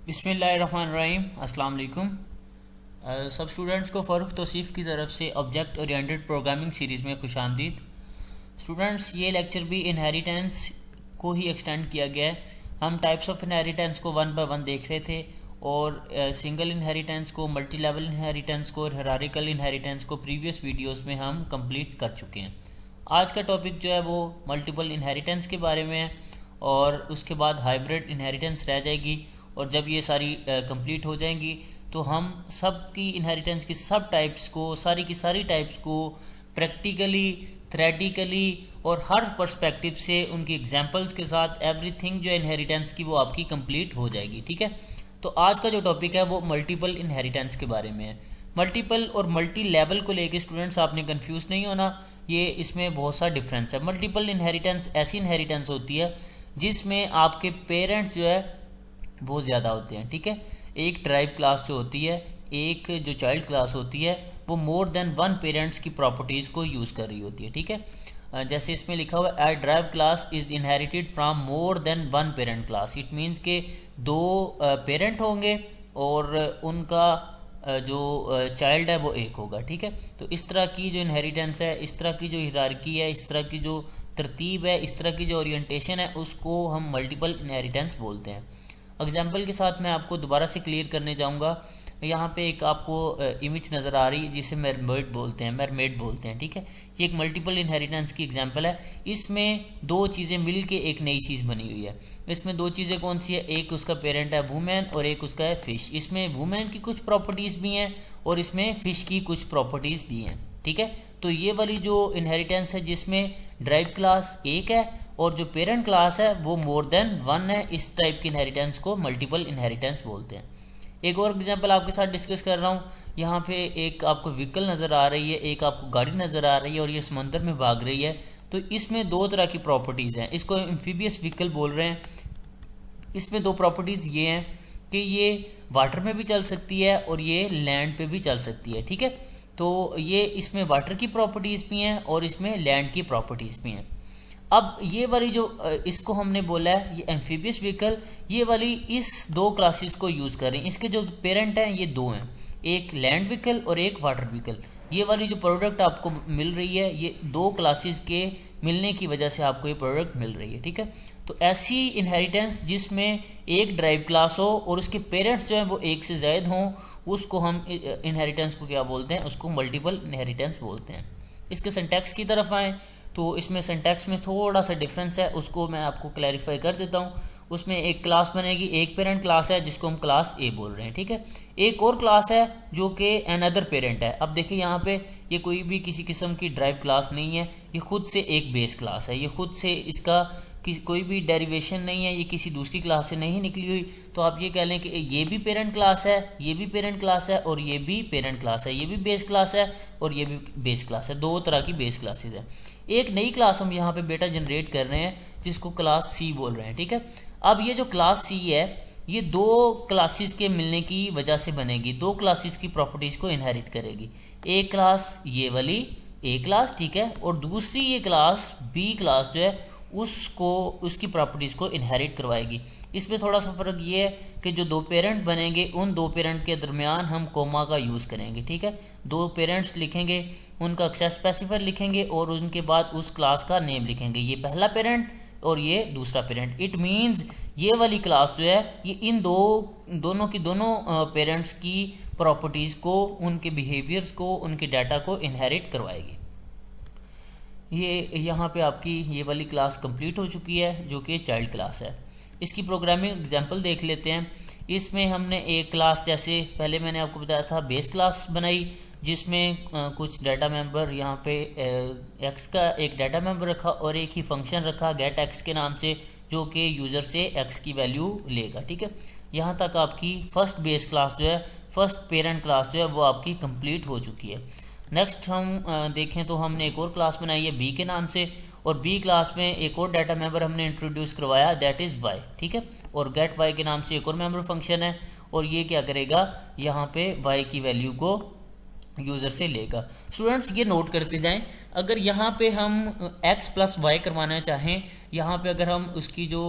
बिस्मिल्लाहिर्रहमानिर्रहीम अस्सलाम वालेकुम। सब स्टूडेंट्स को फ़ारूक तौसीफ़ की तरफ से ऑब्जेक्ट ओरिएंटेड प्रोग्रामिंग सीरीज़ में खुशामदीद। स्टूडेंट्स, ये लेक्चर भी इनहेरिटेंस को ही एक्सटेंड किया गया है। हम टाइप्स ऑफ इनहेरिटेंस को वन बाय वन देख रहे थे और सिंगल इनहेरिटेंस को, मल्टी लेवल इनहेरिटेंस को और हायरार्किकल इनहेरिटेंस को प्रीवियस वीडियोस में हम कंप्लीट कर चुके हैं। आज का टॉपिक जो है वो मल्टीपल इनहेरिटेंस के बारे में है और उसके बाद हाइब्रिड इनहेरिटेंस रह जाएगी। और जब ये सारी कंप्लीट हो जाएंगी तो हम सब की इनहेरिटेंस की सब टाइप्स को, सारी की सारी टाइप्स को प्रैक्टिकली, थ्योरेटिकली और हर पर्सपेक्टिव से उनकी एग्जांपल्स के साथ एवरीथिंग जो है इनहेरिटेंस की वो आपकी कंप्लीट हो जाएगी। ठीक है, तो आज का जो टॉपिक है वो मल्टीपल इनहेरिटेंस के बारे में है। मल्टीपल और मल्टी लेवल को लेके स्टूडेंट्स आपने कंफ्यूज नहीं होना, ये इसमें बहुत सा डिफरेंस है। मल्टीपल इनहेरिटेंस ऐसी इनहेरिटेंस होती है जिसमें आपके पेरेंट्स जो है वो ज़्यादा होते हैं। ठीक है, एक ड्राइव क्लास जो होती है, एक जो चाइल्ड क्लास होती है, वो मोर देन वन पेरेंट्स की प्रॉपर्टीज़ को यूज़ कर रही होती है। ठीक है, जैसे इसमें लिखा हुआ है, a drive class is inherited from more than one parent class. It means के दो पेरेंट होंगे और उनका जो चाइल्ड है वो एक होगा। ठीक है, तो इस तरह की जो इनहेरिटेंस है, इस तरह की जो हिरार्की है, इस तरह की जो तरतीब है, इस तरह की जो ओरिएंटेशन है, उसको हम मल्टीपल इनहेरिटेंस बोलते हैं। एग्जाम्पल के साथ मैं आपको दोबारा से क्लियर करने जाऊंगा। यहाँ पे एक आपको इमेज नज़र आ रही है जिसे मरमेड बोलते हैं। ठीक है, ये एक मल्टीपल इनहेरिटेंस की एग्जाम्पल है। इसमें दो चीज़ें मिल के एक नई चीज़ बनी हुई है। इसमें दो चीज़ें कौन सी है? एक उसका पेरेंट है वुमेन और एक उसका है फिश। इसमें वुमेन की कुछ प्रॉपर्टीज़ भी हैं और इसमें फिश की कुछ प्रॉपर्टीज़ भी हैं। ठीक है, तो ये वाली जो इनहेरिटेंस है जिसमें ड्राइव क्लास एक है और जो पेरेंट क्लास है वो मोर देन वन है, इस टाइप की इनहेरिटेंस को मल्टीपल इनहेरिटेंस बोलते हैं। एक और एग्जांपल आपके साथ डिस्कस कर रहा हूँ। यहाँ पे एक आपको व्हीकल नज़र आ रही है, एक आपको गाड़ी नज़र आ रही है और ये समंदर में भाग रही है। तो इसमें दो तरह की प्रॉपर्टीज़ हैं, इसको एम्फीबियस व्हीकल बोल रहे हैं। इसमें दो प्रॉपर्टीज़ ये हैं कि ये वाटर में भी चल सकती है और ये लैंड पे भी चल सकती है। ठीक है, तो ये इसमें वाटर की प्रॉपर्टीज़ भी हैं और इसमें लैंड की प्रॉपर्टीज़ भी हैं। अब ये वाली जो इसको हमने बोला है ये एम्फीबियस व्हीकल, ये वाली इस दो क्लासेस को यूज़ करें। इसके जो पेरेंट हैं ये दो हैं, एक लैंड व्हीकल और एक वाटर व्हीकल। ये वाली जो प्रोडक्ट आपको मिल रही है ये दो क्लासेस के मिलने की वजह से आपको ये प्रोडक्ट मिल रही है। ठीक है, तो ऐसी इनहेरिटेंस जिसमें एक ड्राइव क्लास हो और उसके पेरेंट्स जो हैं वो एक से ज़ायद हों, उसको हम इनहेरिटेंस को क्या बोलते हैं? उसको मल्टीपल इनहेरिटेंस बोलते हैं। इसके सिंटैक्स की तरफ आएँ तो इसमें सिंटैक्स में थोड़ा सा डिफरेंस है, उसको मैं आपको क्लैरिफाई कर देता हूँ। उसमें एक क्लास बनेगी, एक पेरेंट क्लास है जिसको हम क्लास ए बोल रहे हैं। ठीक है, एक और क्लास है जो कि अनदर पेरेंट है। अब देखिए यहाँ पे ये कोई भी किसी किस्म की ड्राइव क्लास नहीं है, ये खुद से एक बेस क्लास है, ये खुद से इसका कोई भी डेरिवेशन नहीं है, ये किसी दूसरी क्लास से नहीं निकली हुई। तो आप ये कह लें कि ये भी पेरेंट क्लास है, ये भी पेरेंट क्लास है और ये भी पेरेंट क्लास है, ये भी बेस क्लास है और ये भी बेस क्लास है। दो तरह की बेस क्लासेस है। एक नई क्लास हम यहाँ पे बेटा जनरेट कर रहे हैं जिसको क्लास सी बोल रहे हैं। ठीक है, अब ये जो क्लास सी है ये दो क्लासेस के मिलने की वजह से बनेगी, दो क्लासेस की प्रॉपर्टीज़ को इनहेरिट करेगी। एक क्लास ये वाली ए क्लास, ठीक है, और दूसरी ये क्लास बी क्लास जो है उसको, उसकी प्रॉपर्टीज़ को इनहेरिट करवाएगी। इसमें थोड़ा सा फ़र्क ये है कि जो दो पेरेंट बनेंगे उन दो पेरेंट के दरमियान हम कोमा का यूज़ करेंगे। ठीक है, दो पेरेंट्स लिखेंगे, उनका एक्सेस स्पेसिफायर लिखेंगे और उनके बाद उस क्लास का नेम लिखेंगे, ये पहला पेरेंट और ये दूसरा पेरेंट। इट मीन्स ये वाली क्लास जो है ये इन दोनों की दोनों पेरेंट्स की प्रॉपर्टीज़ को, उनके बिहेवियर्स को, उनके डाटा को इनहेरिट करवाएगी। ये यहाँ पे आपकी ये वाली क्लास कंप्लीट हो चुकी है जो कि चाइल्ड क्लास है। इसकी प्रोग्रामिंग एग्जांपल देख लेते हैं। इसमें हमने एक क्लास, जैसे पहले मैंने आपको बताया था, बेस क्लास बनाई जिसमें कुछ डाटा मेंबर, यहाँ पे एक्स का एक डाटा मेंबर रखा और एक ही फंक्शन रखा गेट एक्स के नाम से, जो कि यूज़र से एक्स की वैल्यू लेगा। ठीक है, यहाँ तक आपकी फर्स्ट बेस क्लास जो है, फर्स्ट पेरेंट क्लास जो है वो आपकी कंप्लीट हो चुकी है। नेक्स्ट हम देखें तो हमने एक और क्लास बनाई है बी के नाम से और बी क्लास में एक और डाटा मेंबर हमने इंट्रोड्यूस करवाया, दैट इज़ वाई। ठीक है, और गेट वाई के नाम से एक और मेंबर फंक्शन है और ये क्या करेगा, यहाँ पे वाई की वैल्यू को यूज़र से लेगा। स्टूडेंट्स ये नोट करते जाएं, अगर यहाँ पे हम x प्लस वाई करवाना चाहें, यहाँ पे अगर हम उसकी जो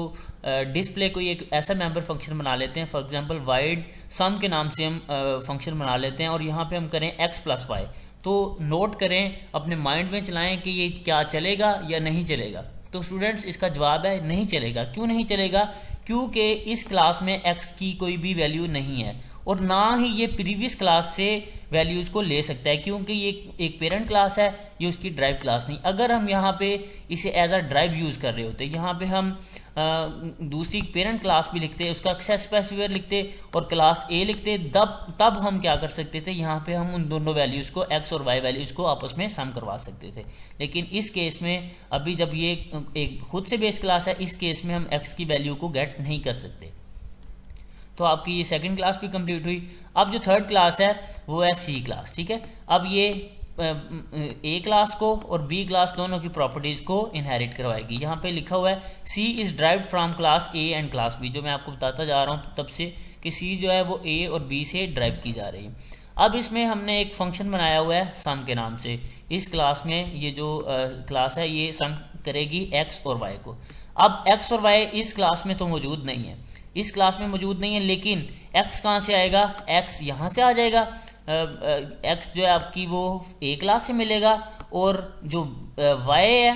डिस्प्ले कोई एक ऐसा मेंबर फंक्शन बना लेते हैं, फॉर एग्जांपल वाइड सम के नाम से हम फंक्शन बना लेते हैं और यहाँ पे हम करें x प्लस वाई, तो नोट करें, अपने माइंड में चलाएं कि ये क्या चलेगा या नहीं चलेगा। तो स्टूडेंट्स इसका जवाब है नहीं चलेगा। क्यों नहीं चलेगा? क्योंकि इस क्लास में x की कोई भी वैल्यू नहीं है और ना ही ये प्रीवियस क्लास से वैल्यूज़ को ले सकता है, क्योंकि ये एक पेरेंट क्लास है, ये उसकी ड्राइव क्लास नहीं। अगर हम यहाँ पे इसे एज अ ड्राइव यूज़ कर रहे होते, यहाँ पे हम दूसरी पेरेंट क्लास भी लिखते, उसका एक्सेस स्पेसिफायर लिखते और क्लास ए लिखते, तब हम क्या कर सकते थे, यहाँ पे हम उन दोनों वैल्यूज़ को x और y वैल्यूज़ को आपस में सम करवा सकते थे। लेकिन इस केस में अभी जब ये एक खुद से बेस क्लास है, इस केस में हम x की वैल्यू को गेट नहीं कर सकते। तो आपकी ये सेकंड क्लास भी कंप्लीट हुई। अब जो थर्ड क्लास है वो है सी क्लास, ठीक है। अब ये ए क्लास को और बी क्लास दोनों की प्रॉपर्टीज़ को इनहेरिट करवाएगी। यहाँ पे लिखा हुआ है C is derived from class A and class B, जो मैं आपको बताता जा रहा हूँ तब से कि सी जो है वो ए और बी से ड्राइव की जा रही है। अब इसमें हमने एक फंक्शन बनाया हुआ है सम के नाम से। इस क्लास में ये जो क्लास है ये सम करेगी एक्स और वाई को। अब एक्स और वाई इस क्लास में तो मौजूद नहीं है, इस क्लास में मौजूद नहीं है, लेकिन x कहाँ से आएगा? x यहाँ से आ जाएगा। x जो है आपकी वो a क्लास से मिलेगा और जो y है,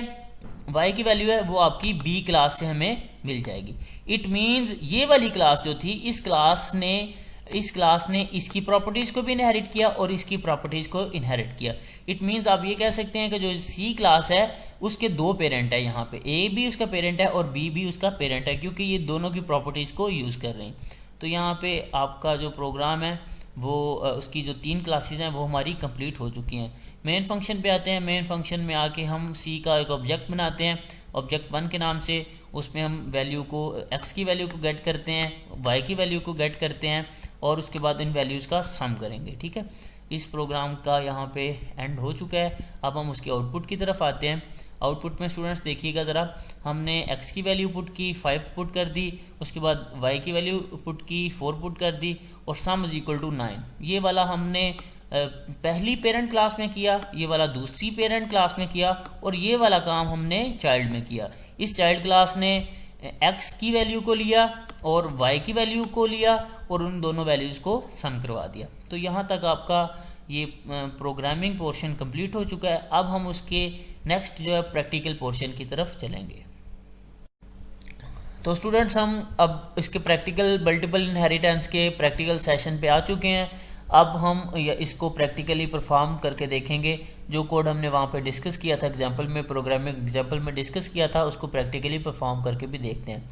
y की वैल्यू है वो आपकी b क्लास से हमें मिल जाएगी। इट मीन्स ये वाली क्लास जो थी, इस क्लास ने इसकी प्रॉपर्टीज़ को भी इनहेरिट किया और इसकी प्रॉपर्टीज़ को इनहेरिट किया। इट मीन्स आप ये कह सकते हैं कि जो सी क्लास है उसके दो पेरेंट है, यहाँ पे ए भी उसका पेरेंट है और बी भी उसका पेरेंट है, क्योंकि ये दोनों की प्रॉपर्टीज़ को यूज़ कर रहे हैं। तो यहाँ पे आपका जो प्रोग्राम है वो उसकी जो 3 क्लासेस हैं वो हमारी कंप्लीट हो चुकी हैं। मेन फंक्शन पे आते हैं। मेन फंक्शन में आके हम सी का एक ऑब्जेक्ट बनाते हैं, ऑब्जेक्ट 1 के नाम से। उसमें हम वैल्यू को x की वैल्यू को गेट करते हैं, y की वैल्यू को गेट करते हैं और उसके बाद इन वैल्यूज़ का सम करेंगे, ठीक है। इस प्रोग्राम का यहाँ पे एंड हो चुका है। अब हम उसके आउटपुट की तरफ आते हैं। आउटपुट में स्टूडेंट्स देखिएगा ज़रा, हमने x की वैल्यू पुट की 5 पुट कर दी, उसके बाद y की वैल्यू पुट की 4 पुट कर दी और सम इज इक्वल टू 9। ये वाला हमने पहली पेरेंट क्लास में किया, ये वाला दूसरी पेरेंट क्लास में किया और ये वाला काम हमने चाइल्ड में किया। इस चाइल्ड क्लास ने x की वैल्यू को लिया और y की वैल्यू को लिया और उन दोनों वैल्यूज़ को सम करवा दिया। तो यहाँ तक आपका ये प्रोग्रामिंग पोर्शन कंप्लीट हो चुका है। अब हम उसके नेक्स्ट जो है प्रैक्टिकल पोर्शन की तरफ चलेंगे। तो स्टूडेंट्स हम अब इसके प्रैक्टिकल मल्टीपल इनहेरिटेंस के प्रैक्टिकल सेशन पे आ चुके हैं। अब हम इसको प्रैक्टिकली परफॉर्म करके देखेंगे। जो कोड हमने वहाँ पे डिस्कस किया था एग्जाम्पल में, प्रोग्रामिंग एग्जाम्पल में डिस्कस किया था, उसको प्रैक्टिकली परफॉर्म करके भी देखते हैं।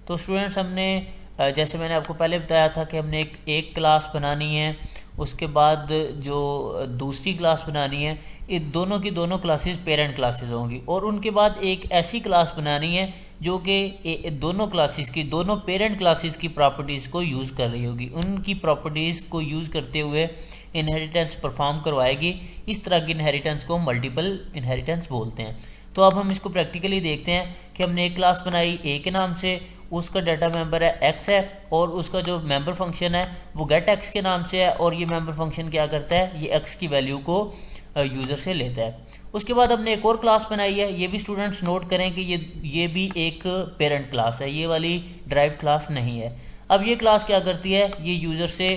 तो स्टूडेंट्स हमने जैसे मैंने आपको पहले बताया था कि हमने एक क्लास बनानी है, उसके बाद जो दूसरी क्लास बनानी है, ये दोनों की दोनों क्लासेस पेरेंट क्लासेस होंगी और उनके बाद एक ऐसी क्लास बनानी है जो कि दोनों क्लासेस की, दोनों पेरेंट क्लासेस की प्रॉपर्टीज़ को यूज़ कर रही होगी। उनकी प्रॉपर्टीज़ को यूज़ करते हुए इनहेरिटेंस परफॉर्म करवाएगी। इस तरह की इनहेरिटेंस को मल्टीपल इनहेरिटेंस बोलते हैं। तो अब हम इसको प्रैक्टिकली देखते हैं कि हमने एक क्लास बनाई ए के नाम से, उसका डाटा मेंबर है x है और उसका जो मेंबर फंक्शन है वो गेट x के नाम से है और ये मेंबर फंक्शन क्या करता है, ये x की वैल्यू को यूज़र से लेता है। उसके बाद हमने एक और क्लास बनाई है। ये भी स्टूडेंट्स नोट करें कि ये भी एक पेरेंट क्लास है, ये वाली ड्राइव क्लास नहीं है। अब ये क्लास क्या करती है, ये यूज़र से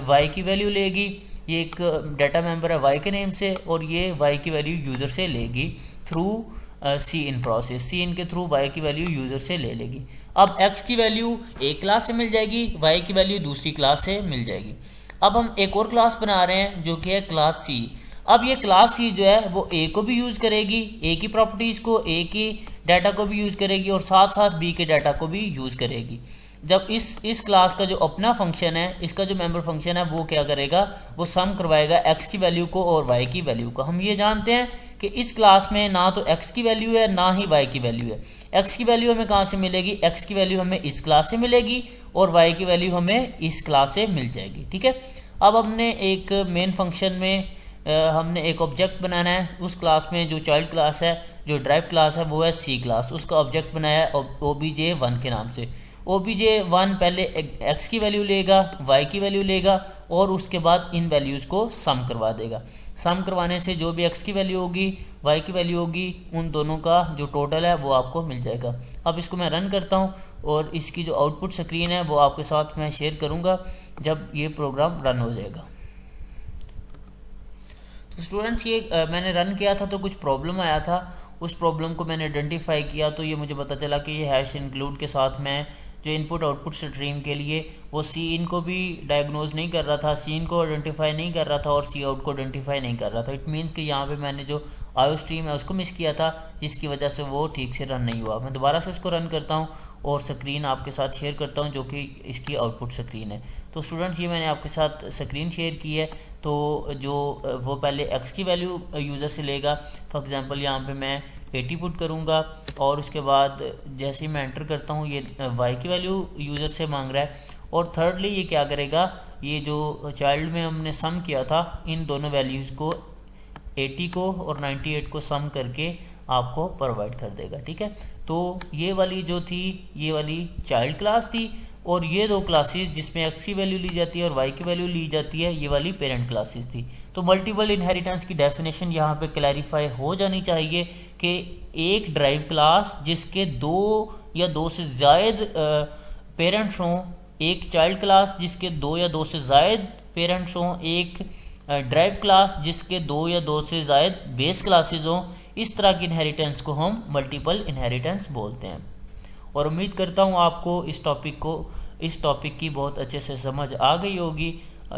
y की वैल्यू लेगी, ये एक डाटा मेंबर है y के नेम से और ये y की वैल्यू यूज़र से लेगी थ्रू सी इन प्रोसेस। सी इन के थ्रू y की वैल्यू यूज़र से ले लेगी। अब x की वैल्यू एक क्लास से मिल जाएगी, y की वैल्यू दूसरी क्लास से मिल जाएगी। अब हम एक और क्लास बना रहे हैं जो कि है क्लास C। अब ये क्लास C जो है वो A को भी यूज़ करेगी, A की प्रॉपर्टीज़ को, A की डाटा को भी यूज़ करेगी और साथ साथ B के डाटा को भी यूज़ करेगी। जब इस क्लास का जो अपना फंक्शन है, इसका जो मेंबर फंक्शन है वो क्या करेगा, वो सम करवाएगा x की वैल्यू को और y की वैल्यू को। हम ये जानते हैं कि इस क्लास में ना तो x की वैल्यू है ना ही y की वैल्यू है। x की वैल्यू हमें कहाँ से मिलेगी, x की वैल्यू हमें इस क्लास से मिलेगी और y की वैल्यू हमें इस क्लास से मिल जाएगी, ठीक है। अब हमने एक मेन फंक्शन में हमने एक ऑब्जेक्ट बनाना है। उस क्लास में जो चाइल्ड क्लास है, जो ड्राइव क्लास है वो है सी क्लास, उसका ऑब्जेक्ट बनाया है OBJ1 के नाम से। obj1 पहले x की वैल्यू लेगा, y की वैल्यू लेगा और उसके बाद इन वैल्यूज़ को सम करवा देगा। सम करवाने से जो भी x की वैल्यू होगी, y की वैल्यू होगी, उन दोनों का जो टोटल है वो आपको मिल जाएगा। अब इसको मैं रन करता हूँ और इसकी जो आउटपुट स्क्रीन है वो आपके साथ मैं शेयर करूँगा जब ये प्रोग्राम रन हो जाएगा। तो स्टूडेंट्स ये मैंने रन किया था तो कुछ प्रॉब्लम आया था, उस प्रॉब्लम को मैंने आइडेंटिफाई किया तो ये मुझे पता चला कि ये हैश इंक्लूड के साथ मैं जो इनपुट आउटपुट स्ट्रीम के लिए वो सी इन को भी डायग्नोज नहीं कर रहा था, सी इन को आइडेंटिफाई नहीं कर रहा था और सी आउट को आइडेंटिफाई नहीं कर रहा था। इट मीन्स कि यहाँ पे मैंने जो आयो स्ट्रीम है उसको मिस किया था, जिसकी वजह से वो ठीक से रन नहीं हुआ। मैं दोबारा से उसको रन करता हूँ और स्क्रीन आपके साथ शेयर करता हूँ जो कि इसकी आउटपुट स्क्रीन है। तो स्टूडेंट्स ये मैंने आपके साथ स्क्रीन शेयर की है। तो जो वो पहले x की वैल्यू यूज़र से लेगा, फॉर एग्जांपल यहाँ पे मैं 80 पुट करूँगा और उसके बाद जैसे ही मैं एंटर करता हूँ ये y की वैल्यू यूज़र से मांग रहा है। और थर्डली ये क्या करेगा, ये जो चाइल्ड में हमने सम किया था इन दोनों वैल्यूज़ को 80 को और 98 को सम करके आपको प्रोवाइड कर देगा। ठीक है, तो ये वाली जो थी ये वाली चाइल्ड क्लास थी और ये दो क्लासेस जिसमें x की वैल्यू ली जाती है और y की वैल्यू ली जाती है ये वाली पेरेंट क्लासेस थी। तो मल्टीपल इनहेरिटेंस की डेफिनेशन यहाँ पे क्लैरिफाई हो जानी चाहिए कि एक ड्राइव क्लास जिसके दो या दो से ज़ायद पेरेंट्स हों, एक चाइल्ड क्लास जिसके दो या दो से ज़ायद पेरेंट्स हों, एक ड्राइव क्लास जिसके दो या दो से ज़ायद बेस क्लासेस हों, इस तरह की इनहेरिटेंस को हम मल्टीपल इनहेरिटेंस बोलते हैं। और उम्मीद करता हूँ आपको इस टॉपिक की बहुत अच्छे से समझ आ गई होगी।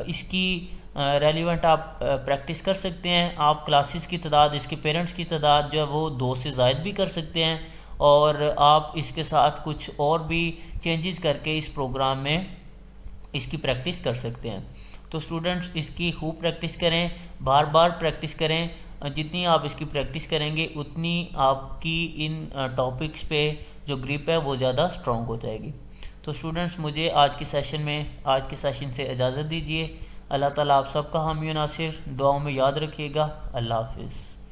इसकी रेलिवेंट आप प्रैक्टिस कर सकते हैं। आप क्लासेस की तादाद, इसके पेरेंट्स की तादाद जो है वो 2 से ज़ायद भी कर सकते हैं और आप इसके साथ कुछ और भी चेंजेस करके इस प्रोग्राम में इसकी प्रैक्टिस कर सकते हैं। तो स्टूडेंट्स इसकी खूब प्रैक्टिस करें, बार बार प्रैक्टिस करें। जितनी आप इसकी प्रैक्टिस करेंगे उतनी आपकी इन टॉपिक्स पे जो ग्रिप है वो ज़्यादा स्ट्रॉन्ग हो जाएगी। तो स्टूडेंट्स मुझे आज के सेशन से इजाज़त दीजिए। अल्लाह ताला आप सबका हामी नासिर, दुआओं में याद रखिएगा। अल्लाह हाफिज़।